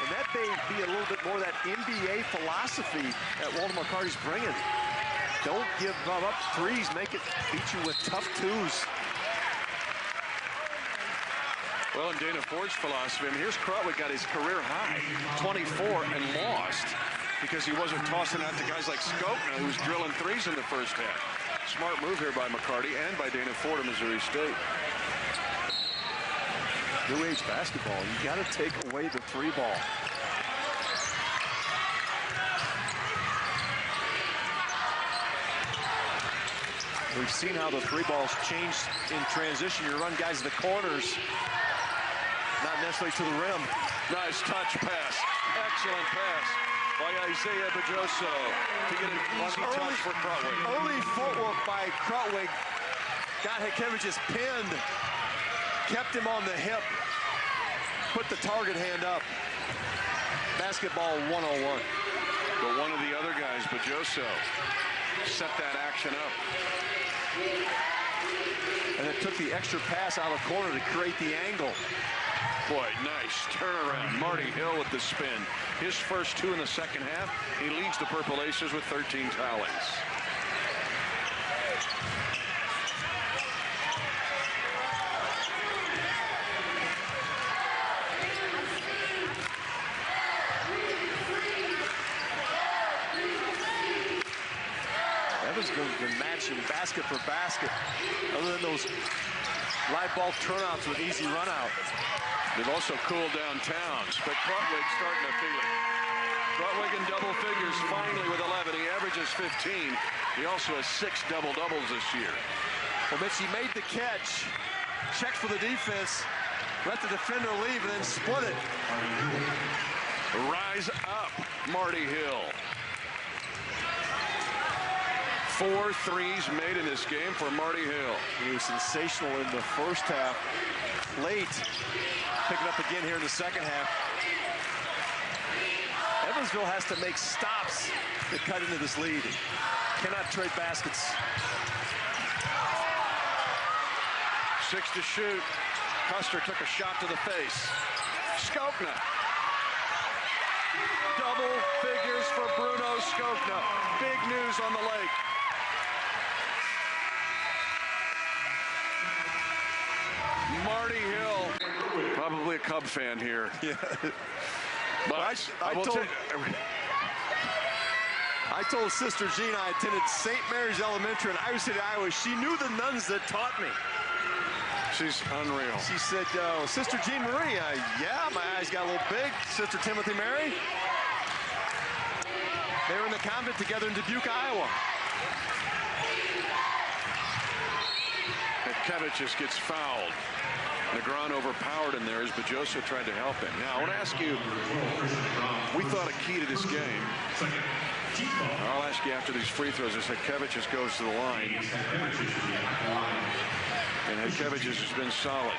And that may be a little bit more of that NBA philosophy that Walter McCarty's bringing. Don't give up threes. Make it beat you with tough twos. Well, in Dana Ford's philosophy, I mean, here's Krutwig got his career high, 24, and lost because he wasn't tossing out to guys like Skokna, who was drilling threes in the first half. Smart move here by McCarty and by Dana Ford of Missouri State. New age basketball, you got to take away the 3 ball. We've seen how the 3 balls changed in transition. You run guys to the corners, not necessarily to the rim. Nice touch pass. Excellent pass by Isaiah Bajoso to get an easy touch for Krutwig. Early footwork by Krutwig got Hedkevich's pinned, kept him on the hip, put the target hand up. Basketball 101. But one of the other guys, Bajoso, set that action up. And it took the extra pass out of the corner to create the angle. Boy, nice turnaround. Marty Hill with the spin. His first 2 in the second half. He leads the Purple Aces with 13 tallies. Evansville's been matching basket for basket, other than those live ball turnouts with easy run out. They've also cooled down Towns, but Krutwig's starting to feel it. Krutwig in double figures finally with 11. He averages 15. He also has 6 double-doubles this year. Well, Mitch, he made the catch, checked for the defense, let the defender leave, and then split it. Rise up, Marty Hill. 4 threes made in this game for Marty Hill. He was sensational in the first half. Late, picking up again here in the second half. Evansville has to make stops to cut into this lead. Cannot trade baskets. 6 to shoot. Custer took a shot to the face. Skokna. Double figures for Bruno Skokna. Big news on the lake. Marty Hill, probably a Cub fan here. Yeah. But I told Sister Jean I attended St. Mary's Elementary in Iowa City, Iowa. She knew the nuns that taught me. She's unreal. She said, Sister Jean Marie, yeah, my eyes got a little big. Sister Timothy Mary. They were in the convent together in Dubuque, Iowa. Kevich just gets fouled. Negron overpowered him there as Bajosa tried to help him. Now, I want to ask you, we thought a key to this game. I'll ask you after these free throws. I said Kevich just goes to the line. And Kevich has been solid.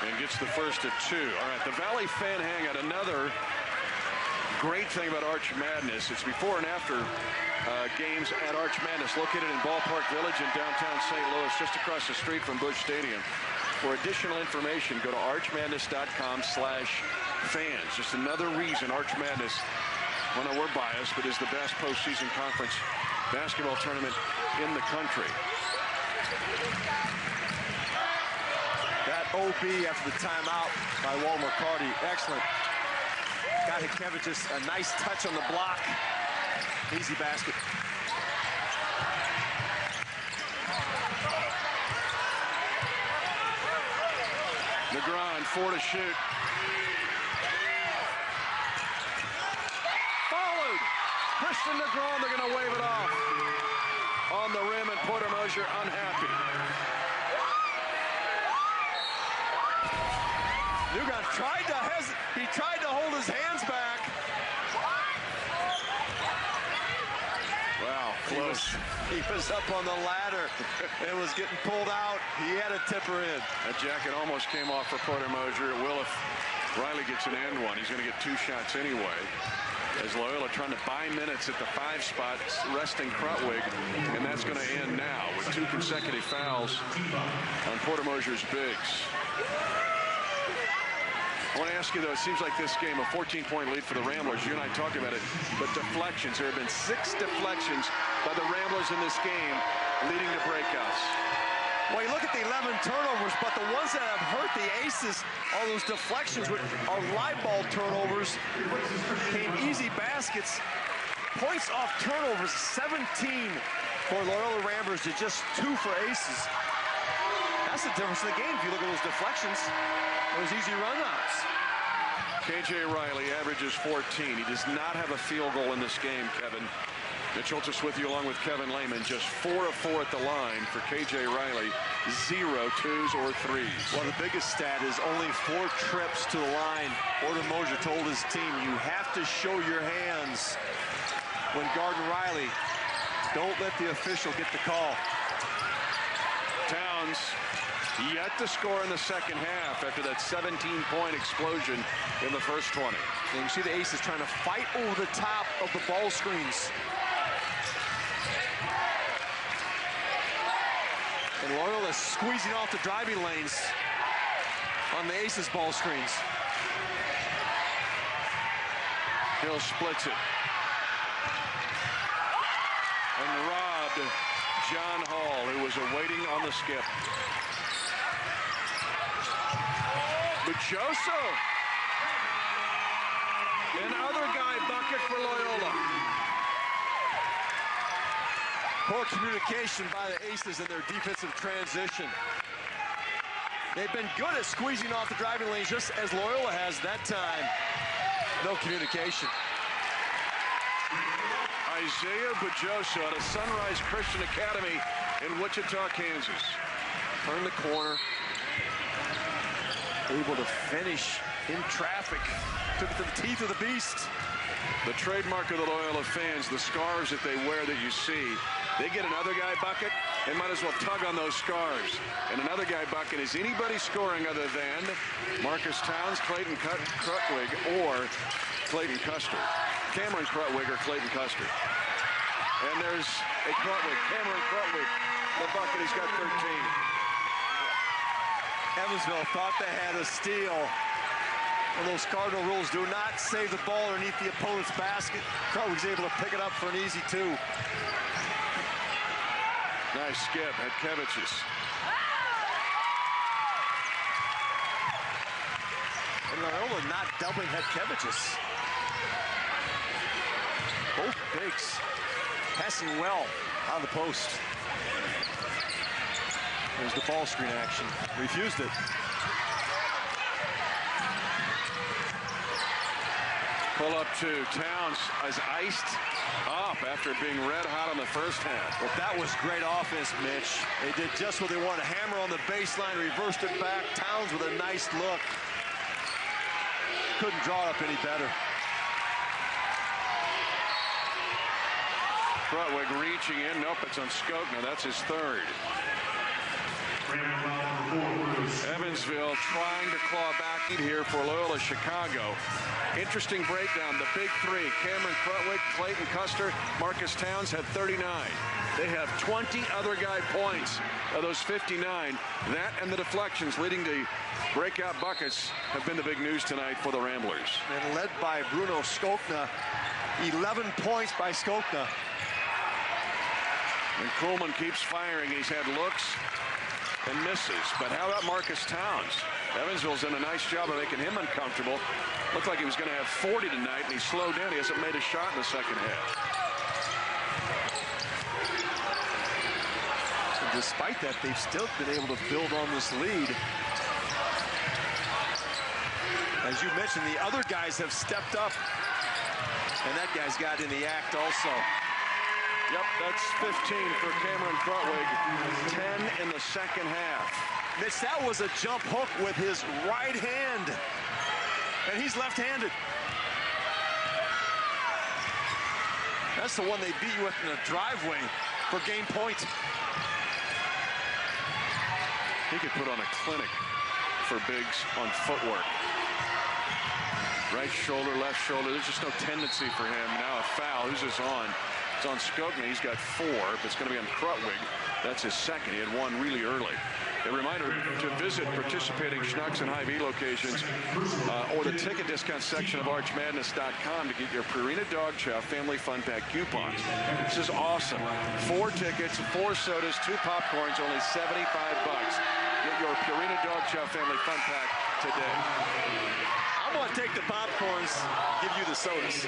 And gets the first at 2. All right, the Valley Fan Hangout, another great thing about Arch Madness. It's before and after games at Arch Madness, located in Ballpark Village in downtown St. Louis, just across the street from Busch Stadium. For additional information, go to archmadness.com/fans. Just another reason Arch Madness, well, no, we're biased, but is the best postseason conference basketball tournament in the country. That OB after the timeout by Walt McCarty, excellent. Got Kevich just a nice touch on the block. Easy basket. Negron, 4 to shoot. Followed. Christian Negron, they're going to wave it off. On the rim, and Porter Moser unhappy. Negron tried to hold his hands back. Wow, close. He was up on the ladder. It was getting pulled out. He had to tip her in. That jacket almost came off for Porter Moser. It will if Riley gets an and one. He's going to get 2 shots anyway. As Loyola trying to buy minutes at the 5 spot, resting Krutwig, and that's going to end now with 2 consecutive fouls on Porter Moser's bigs. I want to ask you, though, it seems like this game, a 14-point lead for the Ramblers. You and I talked about it, but deflections. There have been 6 deflections by the Ramblers in this game, leading to breakouts. Well, you look at the 11 turnovers, but the ones that have hurt the Aces are those deflections, which are live ball turnovers, came easy baskets. Points off turnovers, 17 for Loyola Ramblers to just 2 for Aces. That's the difference in the game if you look at those deflections. Those easy run-outs. K.J. Riley averages 14. He does not have a field goal in this game, Kevin. Mitch Oltis with you along with Kevin Lehman. Just 4 of 4 at the line for K.J. Riley. 0 twos or threes. Well, the biggest stat is only 4 trips to the line. Porter Moser told his team, you have to show your hands when guarding Riley. Don't let the official get the call. Towns yet to score in the second half after that 17-point explosion in the first 20. And you see the Aces trying to fight over the top of the ball screens. And Loyola squeezing off the driving lanes on the Aces ball screens. Hill splits it. And robbed John Hall, who was awaiting on the skip. Bajosa. Another guy bucket for Loyola. Poor communication by the Aces in their defensive transition. They've been good at squeezing off the driving lanes just as Loyola has that time. No communication. Isaiah Bajosa out of Sunrise Christian Academy in Wichita, Kansas. Turn the corner. Able to finish in traffic. Took it to the teeth of the beast. The trademark of the Loyola fans, the scarves that they wear that you see, They get another guy bucket, they might as well tug on those scars. And another guy bucket. Is anybody scoring other than Marcus Towns, Clayton Krutwig, or Clayton Custer? Cameron Krutwig or Clayton Custer. And there's a Krutwig, Cameron Krutwig, the bucket. He's got 13. Evansville thought they had a steal. One of those cardinal rules, do not save the ball underneath the opponent's basket. Krutwig's able to pick it up for an easy 2. Nice skip at Kevich's. And Loyola not doubling Kevich's. Both bigs passing well on the post. There's the ball screen action. Refused it. Pull up to Towns is iced up after being red hot on the first half. Well, that was great offense, Mitch. They did just what they wanted. Hammer on the baseline, reversed it back. Towns with a nice look. Couldn't draw up any better. Krutwig reaching in. Nope, it's on Skokna. That's his third. Evansville trying to claw back here for Loyola Chicago. Interesting breakdown. The big 3, Cameron Krutwig, Clayton Custer, Marcus Towns had 39. They have 20 other guy points of those 59. That and the deflections leading to breakout buckets have been the big news tonight for the Ramblers. And led by Bruno Skokna. 11 points by Skokna. And Kuhlman keeps firing. He's had looks and misses. But how about Marcus Towns? Evansville's done a nice job of making him uncomfortable. Looked like he was going to have 40 tonight, and he slowed down. He hasn't made a shot in the second half. So despite that, they've still been able to build on this lead. As you mentioned, the other guys have stepped up. And that guy's got in the act also. Yep, that's 15 for Cameron Krutwig, 10 in the second half. Mitch, that was a jump hook with his right hand. And he's left-handed. That's the one they beat you with in the driveway for game point. He could put on a clinic for bigs on footwork. Right shoulder, left shoulder. There's just no tendency for him. Now a foul. Who's this on? It's on Skokna. He's got 4. If it's going to be on Krutwig, that's his second. He had 1 really early. A reminder to visit participating Schnucks and Hy-Vee locations or the ticket discount section of ArchMadness.com to get your Purina Dog Chow Family Fun Pack coupons. This is awesome. 4 tickets, 4 sodas, 2 popcorns, only $75. Get your Purina Dog Chow Family Fun Pack today. I'm going to take the popcorns, give you the sodas.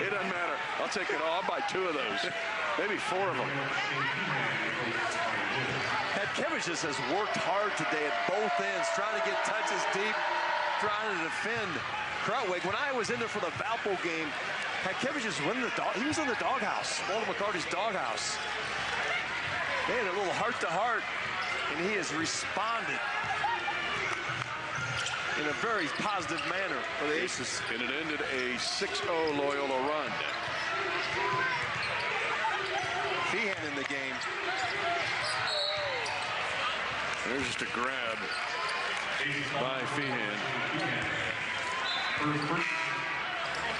It doesn't matter. I'll take it all. I'll buy 2 of those. Maybe 4 of them. Kevich's has worked hard today at both ends, trying to get touches deep, trying to defend Krutwig. When I was in there for the Valpo game, Kevich's he was in the doghouse, Walter McCarty's doghouse. They had a little heart-to-heart, and he has responded in a very positive manner for the Aces. And it ended a 6-0 Loyola run. Feehan in the game. There's just a grab by Feehan.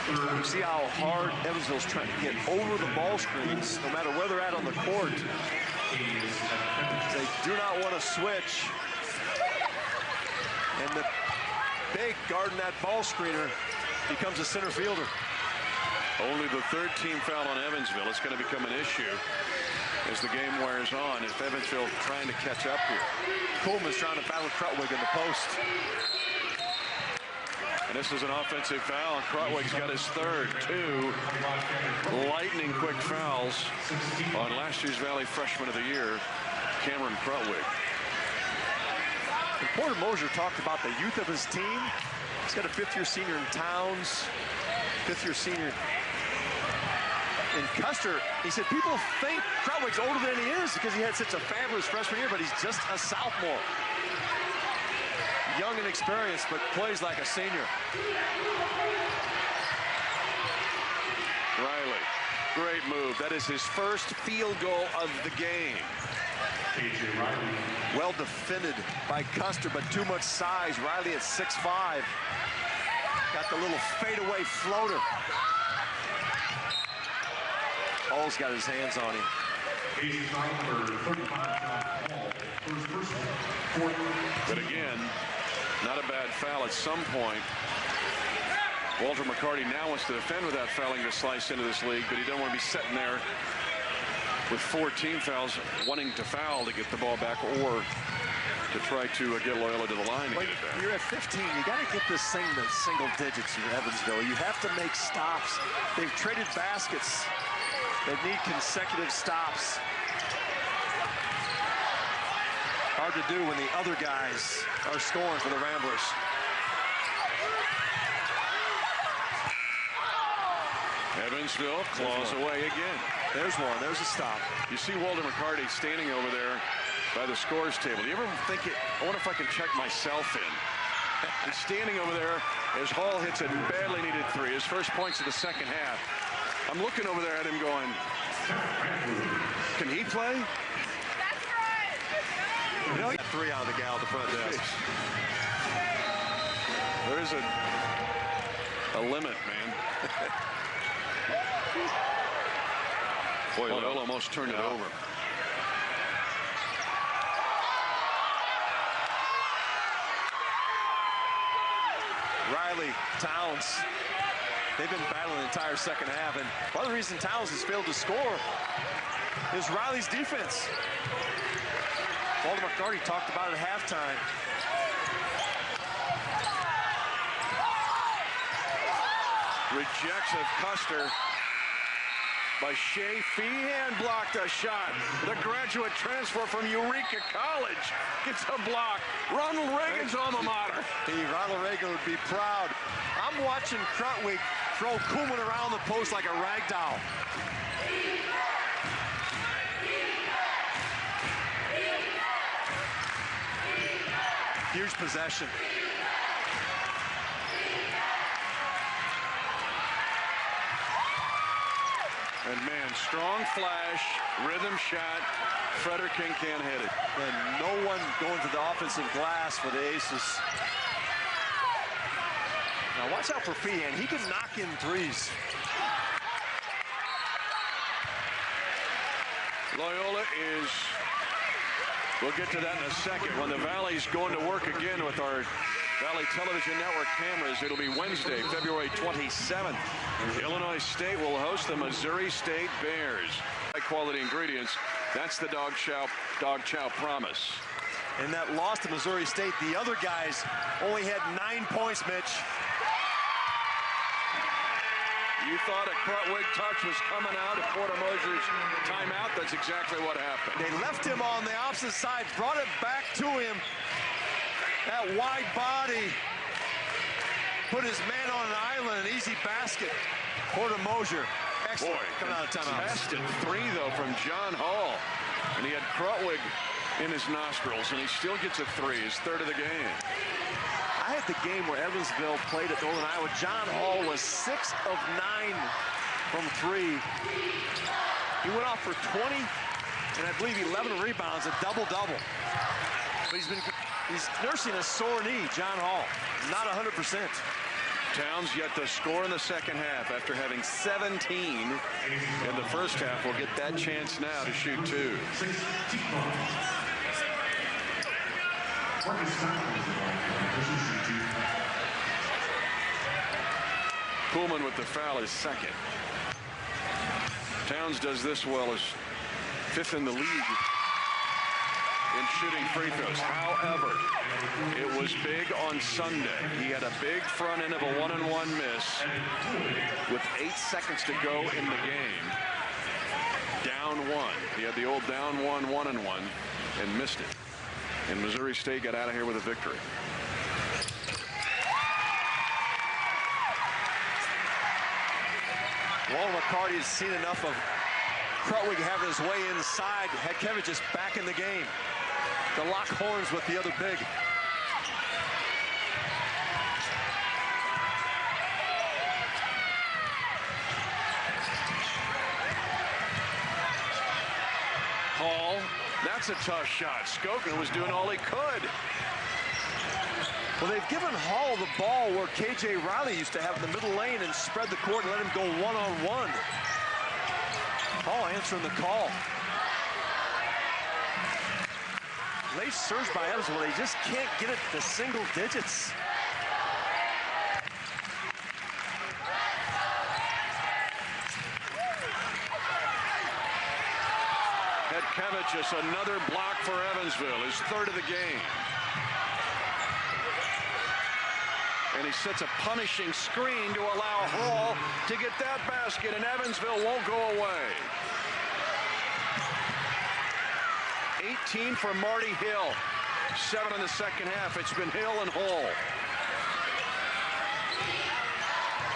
You see how hard Evansville's trying to get over the ball screens, no matter where they're at on the court. They do not want to switch. And the big guarding that ball screener becomes a center fielder. Only the 3rd team foul on Evansville. It's going to become an issue as the game wears on. If Evansville trying to catch up here. Kuhlman's trying to battle Krutwig in the post. And this is an offensive foul. Krutwig's got his 3rd. 2 lightning quick fouls on last year's Valley Freshman of the Year, Cameron Krutwig. And Porter Mosier talked about the youth of his team. He's got a 5th-year senior in Towns, 5th-year senior in Custer. He said people think Krutwig's older than he is because he had such a fabulous freshman year, but he's just a sophomore. Young and experienced, but plays like a senior. Riley, great great move. That is his first field goal of the game. Well defended by Custer, but too much size. Riley at 6'5". Got the little fadeaway floater. Hall's got his hands on him. But again, not a bad foul at some point. Walter McCarty now wants to defend without fouling to slice into this league, but he doesn't want to be sitting there with 14 fouls wanting to foul to get the ball back or to try to get Loyola to the line to get it back. You're at 15. You got to get this thing to single digits in Evansville. You have to make stops. They've traded baskets. They need consecutive stops. Hard to do when the other guys are scoring for the Ramblers. Evansville claws away again. There's one. There's a stop. You see Walter McCarty standing over there by the scores table. Do you ever think it? I wonder if I can check myself in. He's standing over there as Hall hits a badly needed three. His first points of the second half. I'm looking over there at him going, can he play? That's right. You know, he got three out of the gal at the front desk. There is a limit, man. Boy, Loyola almost turned it over. Riley, Towns, they've been battling the entire second half, and one of the reasons Towns has failed to score is Riley's defense. Walter McCarty talked about it at halftime. Rejects of Custer by Shea. Feehan blocked a shot. The graduate transfer from Eureka College gets a block. Ronald Reagan's alma mater. Ronald Reagan would be proud. I'm watching Krutwig throw Koeman around the post like a rag doll. Huge possession. And man, strong flash, rhythm shot. Frederking can't hit it. And no one going to the offensive glass for the Aces. Now watch out for Feehan. He can knock in threes. Loyola is, we'll get to that in a second, when the Valley's going to work again with our Valley Television Network cameras. It'll be Wednesday, February 27th. Illinois State will host the Missouri State Bears. High-quality ingredients. That's the Dog Chow promise. In that loss to Missouri State, the other guys only had 9 points, Mitch. You thought a Krutwig touch was coming out of Porter Mosier's timeout. That's exactly what happened. They left him on the opposite side, brought it back to him. That wide body put his man on an island, an easy basket. Porter Mosier, excellent. Boy, coming out of timeout. Contested three, though, from John Hall. And he had Krutwig in his nostrils, and he still gets a three, his third of the game. I had the game where Evansville played at Northern Iowa. John Hall was 6 of 9 from three. He went off for 20, and I believe 11 rebounds, a double-double. But he's nursing a sore knee, John Hall. Not 100%. Towns yet to score in the second half after having 17 in the first half. Will get that chance now to shoot two. Kuhlman with the foul is second. Towns does this well as fifth in the league in shooting free throws. However, it was big on Sunday. He had a big front end of a 1-and-1 miss with 8 seconds to go in the game. Down one. He had the old down one, 1-and-1, and missed it. And Missouri State got out of here with a victory. Walter McCarty has seen enough of Krutwig having his way inside. Hedkevich is back in the game to lock horns with the other big. Hall, that's a tough shot. Skokna was doing all he could. Well, they've given Hall the ball where K.J. Riley used to have in the middle lane and spread the court and let him go one-on-one. Hall answering the call. Late surge by Evansville. They just can't get it to single digits. Just another block for Evansville, his third of the game. And he sets a punishing screen to allow Hall to get that basket, and Evansville won't go away. 18 for Marty Hill. 7 in the second half. It's been Hill and Hall.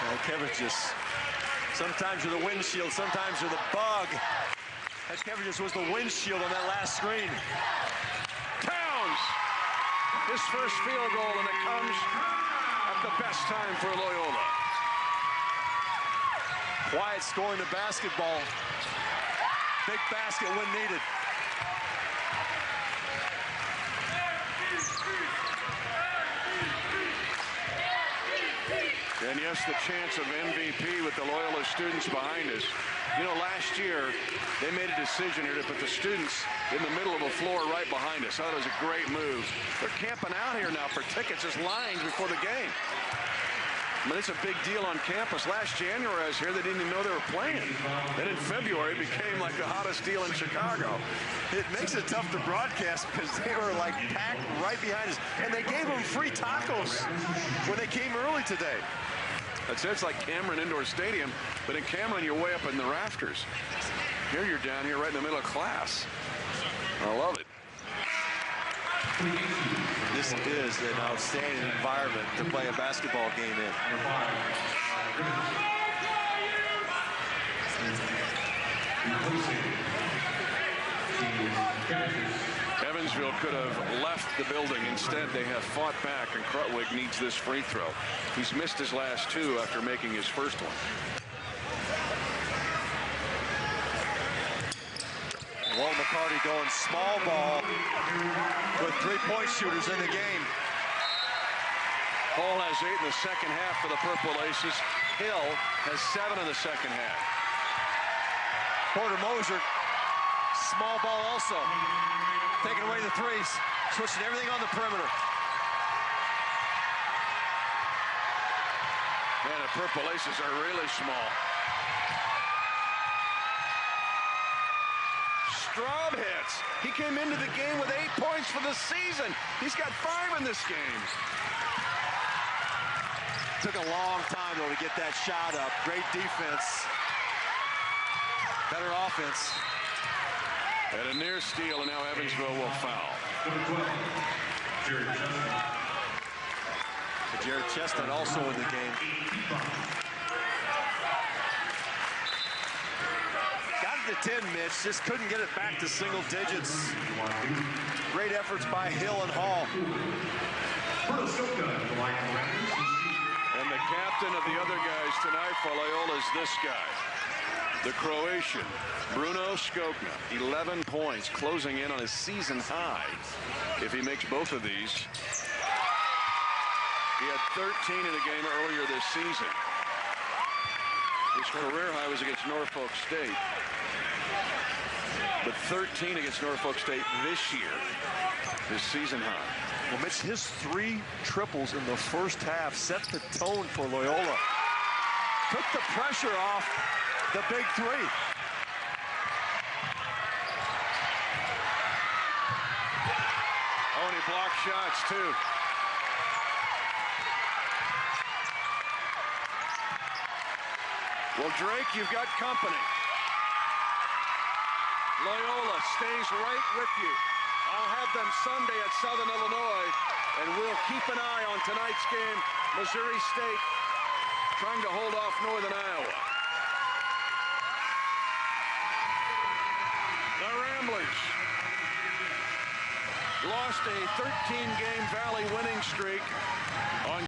Well, Kevin, just sometimes you're the windshield, sometimes you're the bug. Kevin was the windshield on that last screen. Towns, his first field goal, and it comes at the best time for Loyola. Quiet scoring the basketball. Big basket when needed. And yes, the chance of MVP with the Loyola students behind us. You know, last year, they made a decision here to put the students in the middle of a floor right behind us. I thought it was a great move. They're camping out here now for tickets, just lines before the game. I mean, it's a big deal on campus. Last January I was here, they didn't even know they were playing. Then in February, it became like the hottest deal in Chicago. It makes it tough to broadcast because they were like packed right behind us. And they gave them free tacos when they came early today. That's it. It's like Cameron Indoor Stadium, but in Cameron, you're way up in the rafters. Here you're down here right in the middle of class. I love it. This is an outstanding environment to play a basketball game in. Evansville could have left the building. Instead, they have fought back, and Krutwig needs this free throw. He's missed his last two after making his first one. Walt McCarty going small ball with three-point shooters in the game. Hall has 8 in the second half for the Purple Aces. Hill has 7 in the second half. Porter Moser, small ball also. Taking away the threes, switching everything on the perimeter. Man, the Purple Aces are really small. Straub hits. He came into the game with 8 points for the season. He's got 5 in this game. Took a long time, though, to get that shot up. Great defense. Better offense. And a near steal, and now Evansville will foul. Jared Chestnut also in the game. Got it to 10, Mitch. Just couldn't get it back to single digits. Great efforts by Hill and Hall. And the captain of the other guys tonight for Loyola is this guy, the Croatian, Bruno Skokna. 11 points, closing in on his season high. If he makes both of these, he had 13 in the game earlier this season. His career high was against Norfolk State. But 13 against Norfolk State this year, his season high. Well, Mitch, his 3 triples in the first half set the tone for Loyola. Took the pressure off the big 3. Oh, and he blocked shots, too. Well, Drake, you've got company. Loyola stays right with you. I'll have them Sunday at Southern Illinois, and we'll keep an eye on tonight's game. Missouri State trying to hold off Northern Iowa. The Ramblers lost a 13-game Valley winning streak on